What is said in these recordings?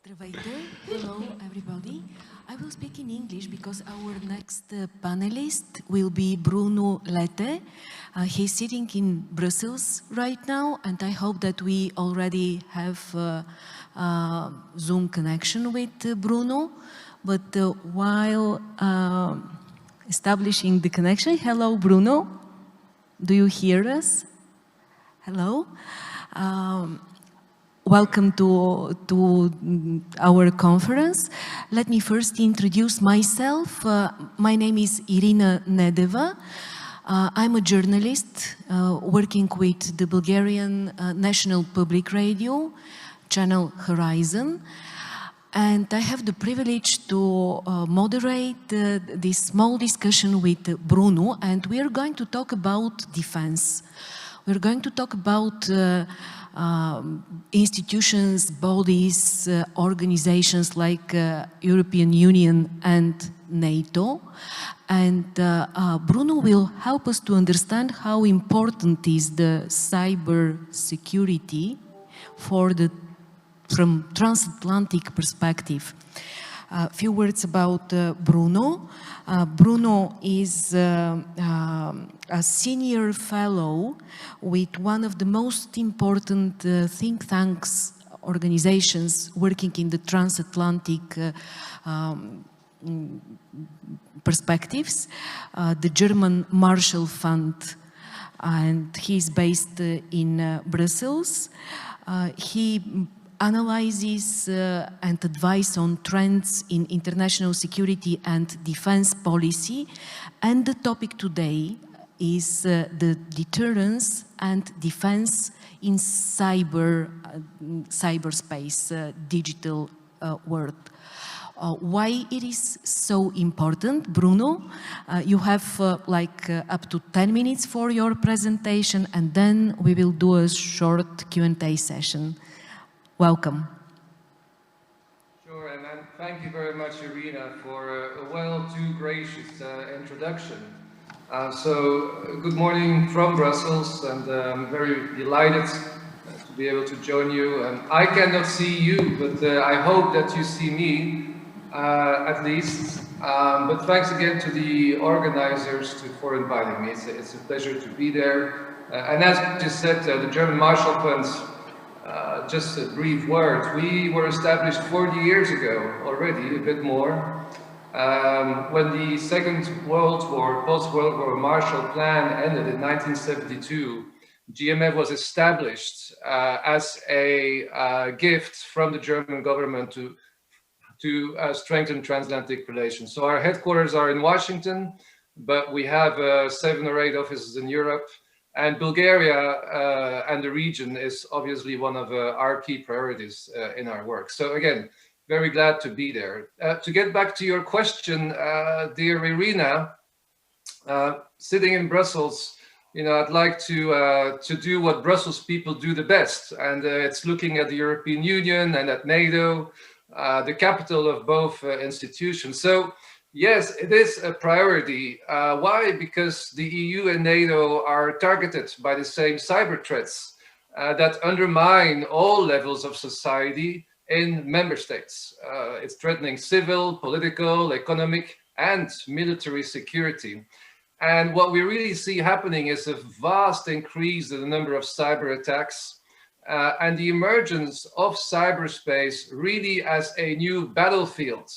Здравейте. Hello, everybody. I will speak in English because our next panelist will be Bruno Lette. He's sitting in Brussels right now, and I hope that we already have Zoom connection with Bruno. But while establishing the connection, hello, Bruno. Do you hear us? Hello. Welcome to our conference. Let me first introduce myself. My name is Irina Nedeva. I'm a journalist working with the Bulgarian National Public Radio, channel Horizon. And I have the privilege to moderate this small discussion with Bruno, and we are going to talk about defense. We're going to talk about institutions, bodies, organizations like European Union and NATO. And Bruno will help us to understand how important is the cyber security from transatlantic perspective. A few words about Bruno. Bruno is a senior fellow with one of the most important think tanks organizations working in the transatlantic perspectives, the German Marshall Fund, and he's based in Brussels. He analyzes and advises on trends in international security and defense policy. And the topic today is the deterrence and defense in cyberspace, digital world. Why it is so important, Bruno? You have up to 10 minutes for your presentation, and then we will do a short Q&A session. Welcome. Sure, and thank you very much, Irina, for a too gracious introduction. Good morning from Brussels, and I'm very delighted to be able to join you. I cannot see you, but I hope that you see me, at least. But thanks again to the organizers for inviting me. It's a pleasure to be there. And as you said, the German Marshall Fund, just a brief word. We were established 40 years ago already, a bit more, when the Second World War, post-World War Marshall Plan ended in 1972. GMF was established as a gift from the German government to strengthen transatlantic relations. So our headquarters are in Washington, but we have 7 or 8 offices in Europe. And Bulgaria and the region is obviously one of our key priorities in our work. So again, very glad to be there. To get back to your question, dear Irina, sitting in Brussels, I'd like to do what Brussels people do the best, and it's looking at the European Union and at NATO, the capital of both institutions. So yes, it is a priority. Why? Because the EU and NATO are targeted by the same cyber threats that undermine all levels of society in member states. It's threatening civil, political, economic, and military security. And what we really see happening is a vast increase in the number of cyber attacks and the emergence of cyberspace really as a new battlefield.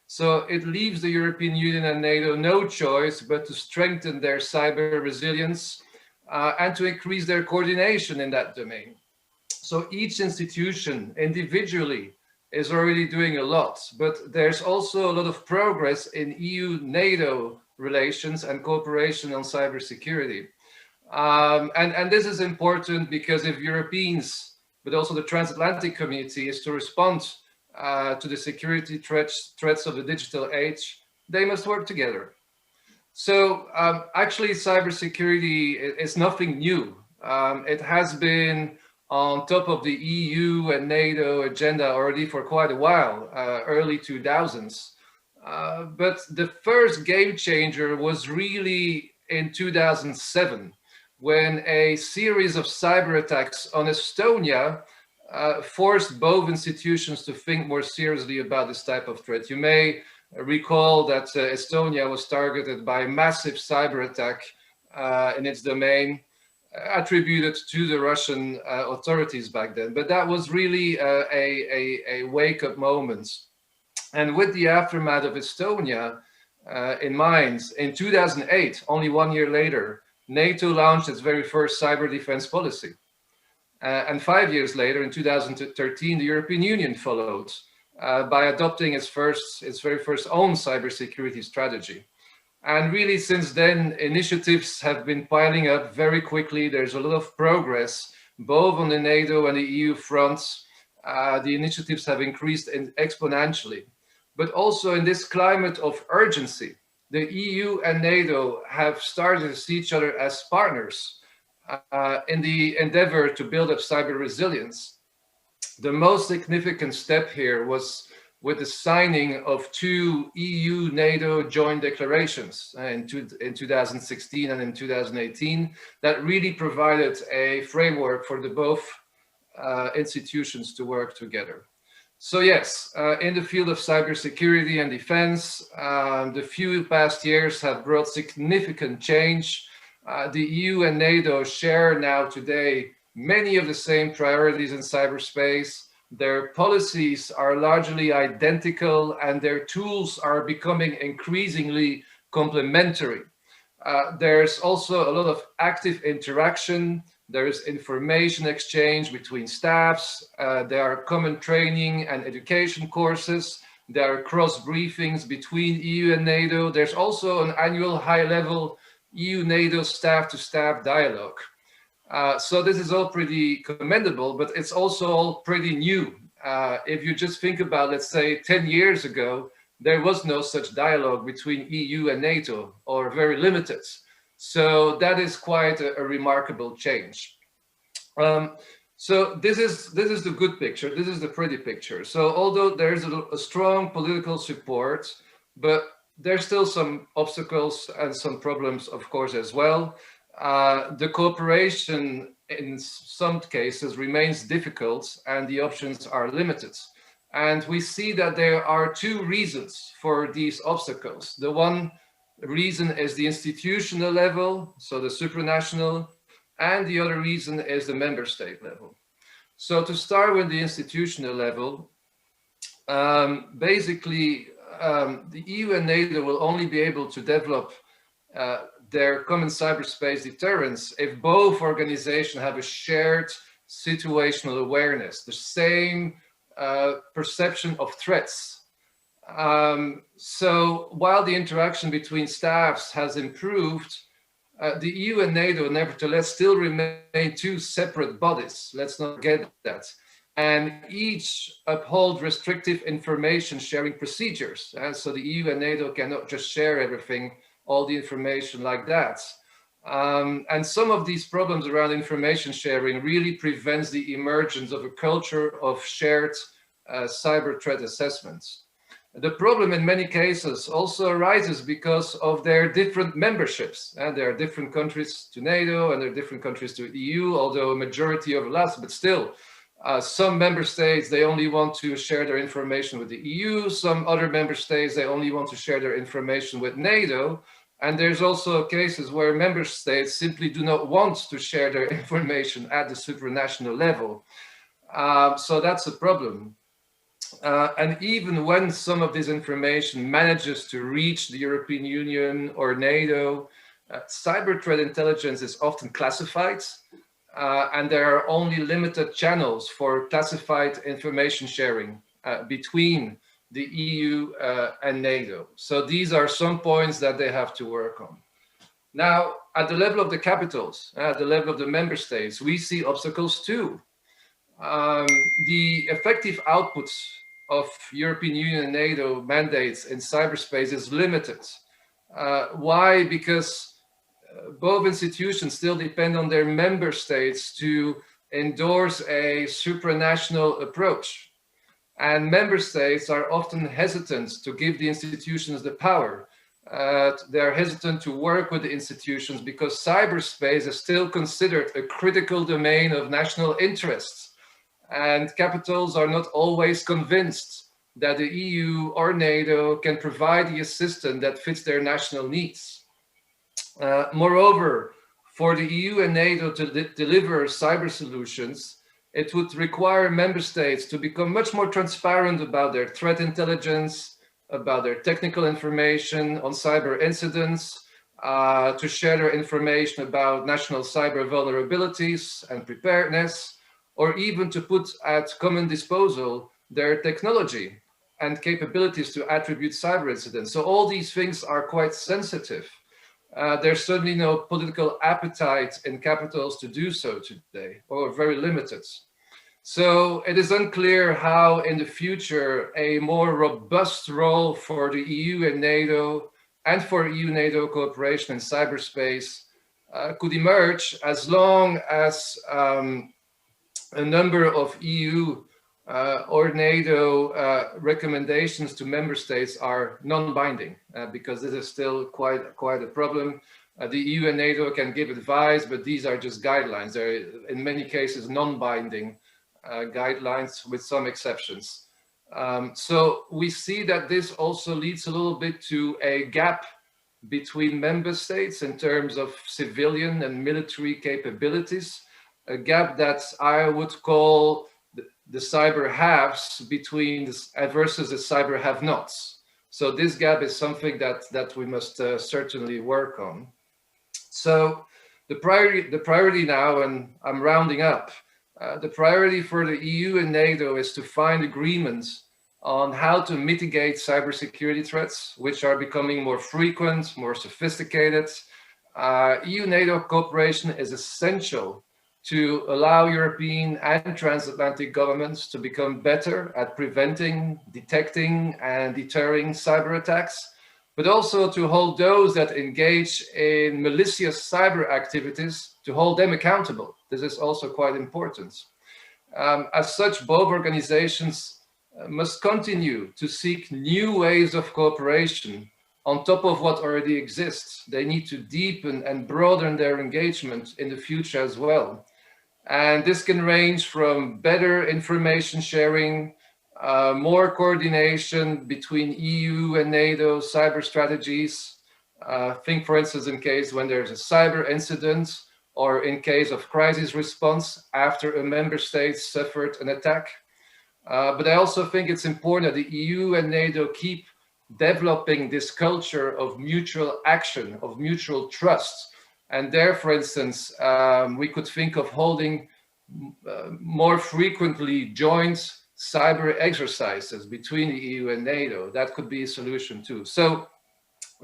So it leaves the European Union and NATO no choice but to strengthen their cyber resilience and to increase their coordination in that domain. So each institution individually is already doing a lot, but there's also a lot of progress in EU-NATO relations and cooperation on cybersecurity. And this is important because if Europeans, but also the transatlantic community, is to respond to the security threats of the digital age, they must work together. So actually, cybersecurity is nothing new. It has been on top of the EU and NATO agenda already for quite a while, early 2000s. But the first game changer was really in 2007, when a series of cyber attacks on Estonia forced both institutions to think more seriously about this type of threat. You may recall that Estonia was targeted by a massive cyber attack in its domain, attributed to the Russian authorities back then. But that was really a wake-up moment. And with the aftermath of Estonia in mind, in 2008, only 1 year later, NATO launched its very first cyber defense policy. And 5 years later, in 2013, the European Union followed by adopting its very first own cybersecurity strategy. And really, since then, initiatives have been piling up very quickly. There's a lot of progress, both on the NATO and the EU fronts. The initiatives have increased exponentially. But also in this climate of urgency, the EU and NATO have started to see each other as partners in the endeavor to build up cyber resilience. The most significant step here was with the signing of 2 EU-NATO joint declarations in 2016 and in 2018 that really provided a framework for the both institutions to work together. So yes, in the field of cybersecurity and defense, the few past years have brought significant change. The EU and NATO share now today many of the same priorities in cyberspace. Their policies are largely identical and their tools are becoming increasingly complementary. There's also a lot of active interaction. There's information exchange between staffs. There are common training and education courses. There are cross briefings between EU and NATO. There's also an annual high-level EU-NATO staff-to-staff dialogue. So this is all pretty commendable, but it's also all pretty new. If you just think about, let's say, 10 years ago, there was no such dialogue between EU and NATO, or very limited. So that is quite a remarkable change. So this is the good picture. This is the pretty picture. So although there's a strong political support, but there's still some obstacles and some problems, of course, as well. The cooperation in some cases remains difficult and the options are limited. And we see that there are 2 reasons for these obstacles. The one reason is the institutional level, so the supranational, and the other reason is the member state level. So to start with the institutional level, basically the EU and NATO will only be able to develop their common cyberspace deterrence if both organizations have a shared situational awareness, the same perception of threats. So while the interaction between staffs has improved, the EU and NATO nevertheless still remain 2 separate bodies. Let's not forget that. And each uphold restrictive information sharing procedures. So the EU and NATO cannot just share everything, all the information like that. And some of these problems around information sharing really prevents the emergence of a culture of shared cyber threat assessments. The problem in many cases also arises because of their different memberships. And there are different countries to NATO and there are different countries to the EU, although a majority overlaps, but still, some member states, they only want to share their information with the EU. Some other member states, they only want to share their information with NATO. And there's also cases where member states simply do not want to share their information at the supranational level. So that's a problem. And even when some of this information manages to reach the European Union or NATO, cyber threat intelligence is often classified, and there are only limited channels for classified information sharing between the EU and NATO. So these are some points that they have to work on. Now, at the level of the capitals, at the level of the member states, we see obstacles too. The effective outputs of European Union and NATO mandates in cyberspace is limited. Why? Because both institutions still depend on their member states to endorse a supranational approach. And member states are often hesitant to give the institutions the power. They're hesitant to work with the institutions because cyberspace is still considered a critical domain of national interests. and capitals are not always convinced that the EU or NATO can provide the assistance that fits their national needs. Moreover, for the EU and NATO to deliver cyber solutions, it would require member states to become much more transparent about their threat intelligence, about their technical information on cyber incidents, to share their information about national cyber vulnerabilities and preparedness, or even to put at common disposal their technology and capabilities to attribute cyber incidents. So all these things are quite sensitive. There's certainly no political appetite in capitals to do so today, or very limited. So it is unclear how in the future a more robust role for the EU and NATO and for EU-NATO cooperation in cyberspace could emerge as long as a number of EU or NATO recommendations to member states are non-binding, because this is still quite a problem. The EU and NATO can give advice, but these are just guidelines. They're in many cases non-binding guidelines with some exceptions. So we see that this also leads a little bit to a gap between member states in terms of civilian and military capabilities, a gap that I would call the cyber haves between versus the cyber have-nots. So this gap is something that we must certainly work on. So the priority now, and I'm rounding up, the priority for the EU and NATO is to find agreements on how to mitigate cybersecurity threats, which are becoming more frequent, more sophisticated. EU-NATO cooperation is essential to allow European and transatlantic governments to become better at preventing, detecting, and deterring cyber attacks, but also to hold those that engage in malicious cyber activities, to hold them accountable. This is also quite important. As such, both organizations must continue to seek new ways of cooperation on top of what already exists. They need to deepen and broaden their engagement in the future as well. And this can range from better information sharing, more coordination between EU and NATO cyber strategies. Think, for instance, in case when there's a cyber incident, or in case of crisis response after a member state suffered an attack. But I also think it's important that the EU and NATO keep developing this culture of mutual action, of mutual trust. And there, for instance, we could think of holding more frequently joint cyber exercises between the EU and NATO. That could be a solution too. So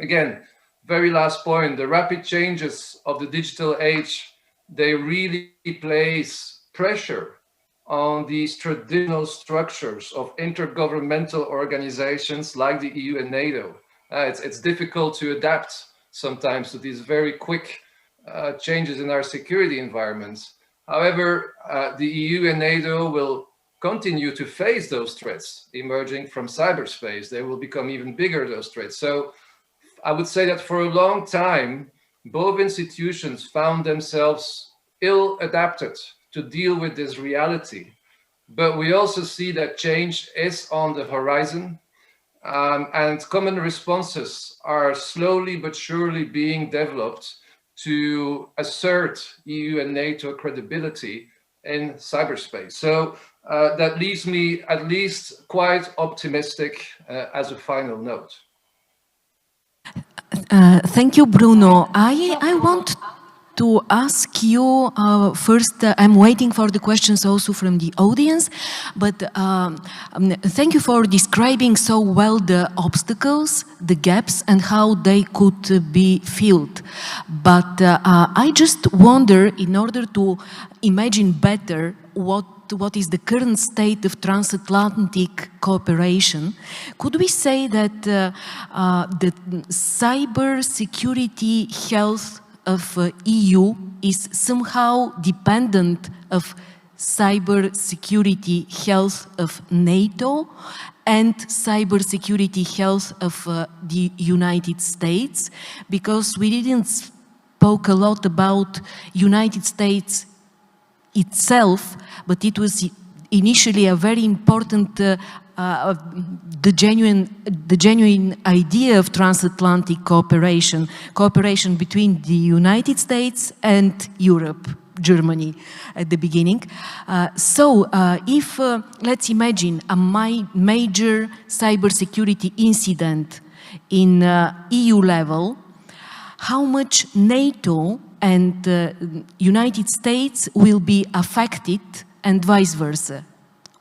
again, very last point, the rapid changes of the digital age, they really place pressure on these traditional structures of intergovernmental organizations like the EU and NATO. It's difficult to adapt sometimes to these very quick changes in our security environments. However, the EU and NATO will continue to face those threats emerging from cyberspace. They will become even bigger, those threats. So I would say that for a long time, both institutions found themselves ill adapted to deal with this reality. But we also see that change is on the horizon, and common responses are slowly but surely being developed to assert EU and NATO credibility in cyberspace. So that leaves me at least quite optimistic as a final note. Thank you, Bruno. I want to ask you first, I'm waiting for the questions also from the audience, but thank you for describing so well the obstacles, the gaps, and how they could be filled. But I just wonder, in order to imagine better what is the current state of transatlantic cooperation, could we say that the cyber security health of EU is somehow dependent of cyber security health of NATO and cyber security health of the United States? Because we didn't spoke a lot about United States itself, but it was initially a very important, the genuine idea of transatlantic cooperation, cooperation between the United States and Europe, Germany at the beginning. If, let's imagine a major cybersecurity incident in EU level, how much NATO and United States will be affected and vice versa?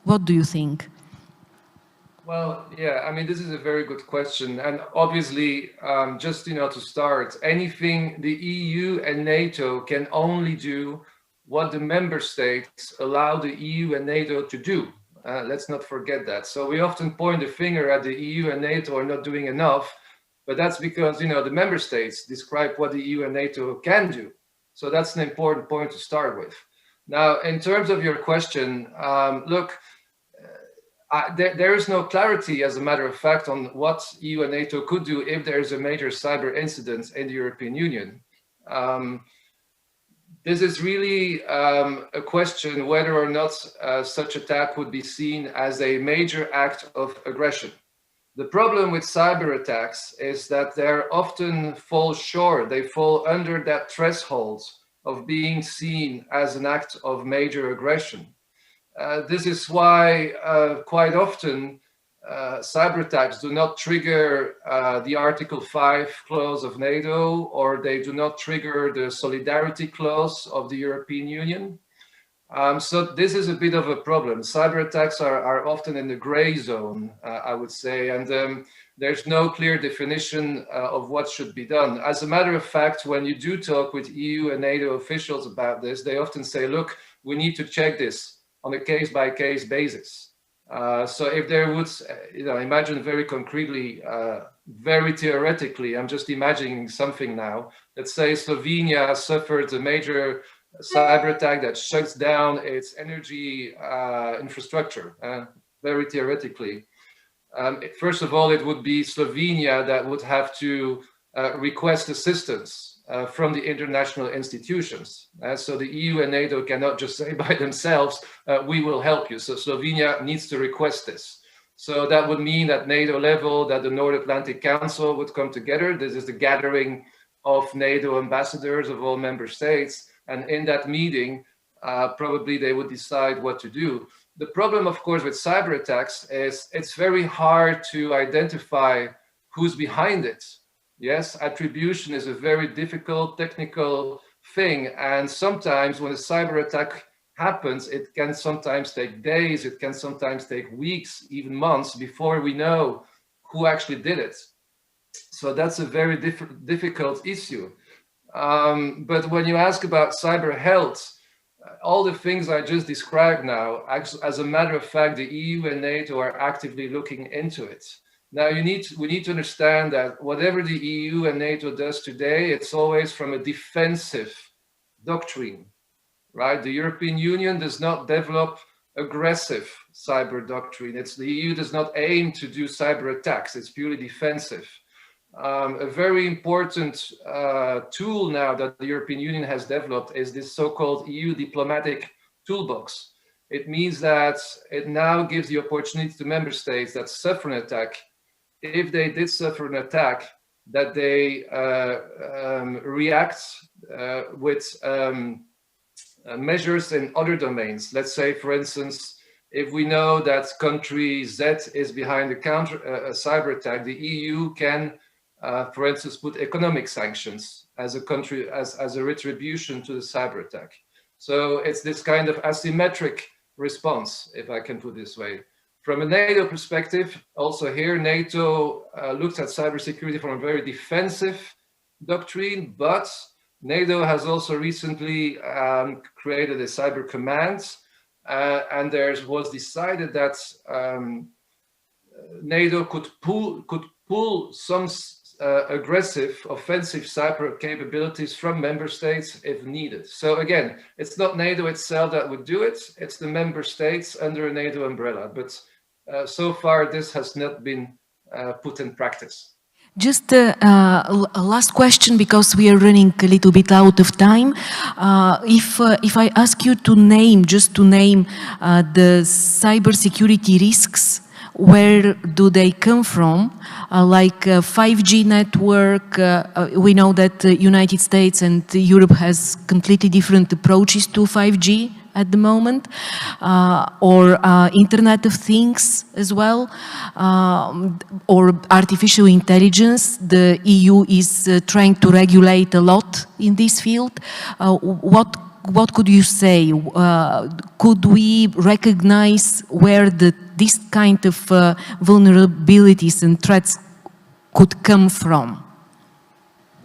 What do you think? Well, yeah, I mean, this is a very good question. And obviously, just, to start, anything the EU and NATO can only do what the member states allow the EU and NATO to do. Let's not forget that. So we often point the finger at the EU and NATO are not doing enough, but that's because, the member states describe what the EU and NATO can do. So that's an important point to start with. Now, in terms of your question, look, there is no clarity, as a matter of fact, on what EU and NATO could do if there is a major cyber incident in the European Union. This is really a question whether or not such attack would be seen as a major act of aggression. The problem with cyber attacks is that they often fall short. They fall under that threshold of being seen as an act of major aggression. This is why quite often cyber attacks do not trigger the Article 5 clause of NATO, or they do not trigger the solidarity clause of the European Union. So this is a bit of a problem. Cyber attacks are often in the gray zone, I would say, and there's no clear definition of what should be done. As a matter of fact, when you do talk with EU and NATO officials about this, they often say, look, we need to check this on a case-by-case basis. So if there would, imagine very concretely, very theoretically, I'm just imagining something now. Let's say Slovenia suffered a major cyber attack that shuts down its energy infrastructure, very theoretically. First of all, it would be Slovenia that would have to request assistance from the international institutions. So the EU and NATO cannot just say by themselves, we will help you. So Slovenia needs to request this. So that would mean at NATO level that the North Atlantic Council would come together. This is the gathering of NATO ambassadors of all member states. And in that meeting, probably they would decide what to do. The problem, of course, with cyber attacks is it's very hard to identify who's behind it. Yes, attribution is a very difficult technical thing. And sometimes when a cyber attack happens, it can sometimes take days, it can sometimes take weeks, even months before we know who actually did it. So that's a very difficult issue. But when you ask about cyber health, all the things I just described now, as a matter of fact, the EU and NATO are actively looking into it. Now, we need to understand that whatever the EU and NATO does today, it's always from a defensive doctrine, right? The European Union does not develop aggressive cyber doctrine. The EU does not aim to do cyber attacks. It's purely defensive. A very important tool now that the European Union has developed is this so-called EU diplomatic toolbox. It means that it now gives the opportunity to member states that suffer an attack, if they did suffer an attack, that they react with measures in other domains. Let's say, for instance, if we know that country Z is behind a cyber attack, the EU can, for instance, put economic sanctions as a retribution to the cyber attack. So it's this kind of asymmetric response, if I can put it this way. From a NATO perspective, also here, NATO looks at cybersecurity from a very defensive doctrine, but NATO has also recently created a cyber command, and there was decided that NATO could pull some aggressive, offensive cyber capabilities from member states if needed. So again, it's not NATO itself that would do it, it's the member states under a NATO umbrella. But so far, this has not been put in practice. Just a last question, because we are running a little bit out of time. If I ask you to name, just to name the cybersecurity risks, where do they come from? Like 5G network, we know that the United States and Europe has completely different approaches to 5G at the moment, or Internet of Things as well, or artificial intelligence. The EU is trying to regulate a lot in this field. What could you say? Could we recognize where this kind of vulnerabilities and threats could come from?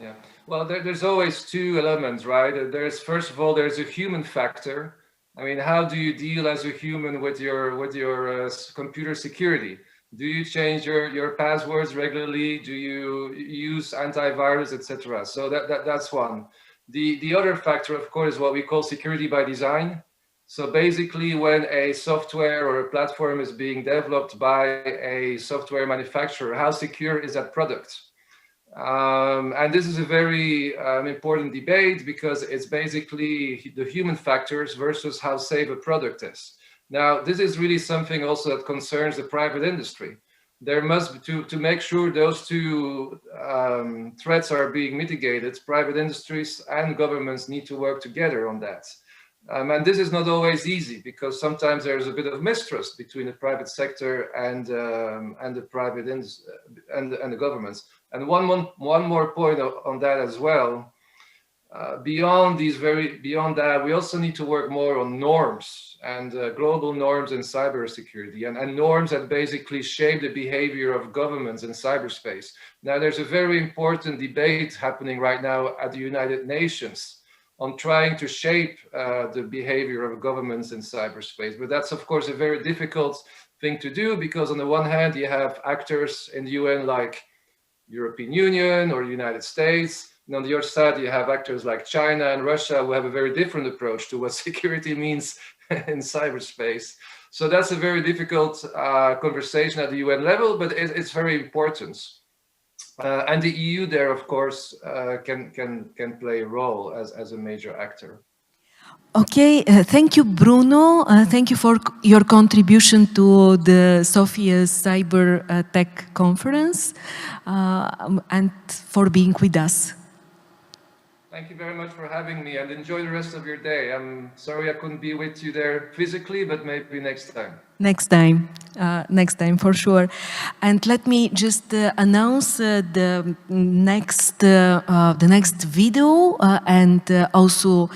Yeah, well, there's always two elements, right? There's, first of all, there's a human factor. I mean, how do you deal as a human with your computer security? Do you change your passwords regularly? Do you use antivirus, etc.? So that's one. The other factor, of course, is what we call security by design. So basically, when a software or a platform is being developed by a software manufacturer, how secure is that product? And this is a very important debate, because it's basically the human factors versus how safe a product is. Now, this is really something also that concerns the private industry. There must be, to make sure those two threats are being mitigated, private industries and governments need to work together on that. And this is not always easy, because sometimes there's a bit of mistrust between the private sector and the private industry and the governments. And one more point on that as well. Beyond that, we also need to work more on norms and global norms in cybersecurity, and norms that basically shape the behavior of governments in cyberspace. Now, there's a very important debate happening right now at the United Nations on trying to shape the behavior of governments in cyberspace. But that's, of course, a very difficult thing to do, because on the one hand, you have actors in the UN like European Union or United States. And on the other side, you have actors like China and Russia, who have a very different approach to what security means in cyberspace. So that's a very difficult conversation at the UN level, but it's very important. And the EU there, of course, can play a role as a major actor. Okay, thank you, Bruno. Thank you for your contribution to the Sofia Cyber Tech Conference, and for being with us. Thank you very much for having me, and enjoy the rest of your day. I'm sorry I couldn't be with you there physically, but maybe next time. Next time for sure. And let me just announce the next video, and also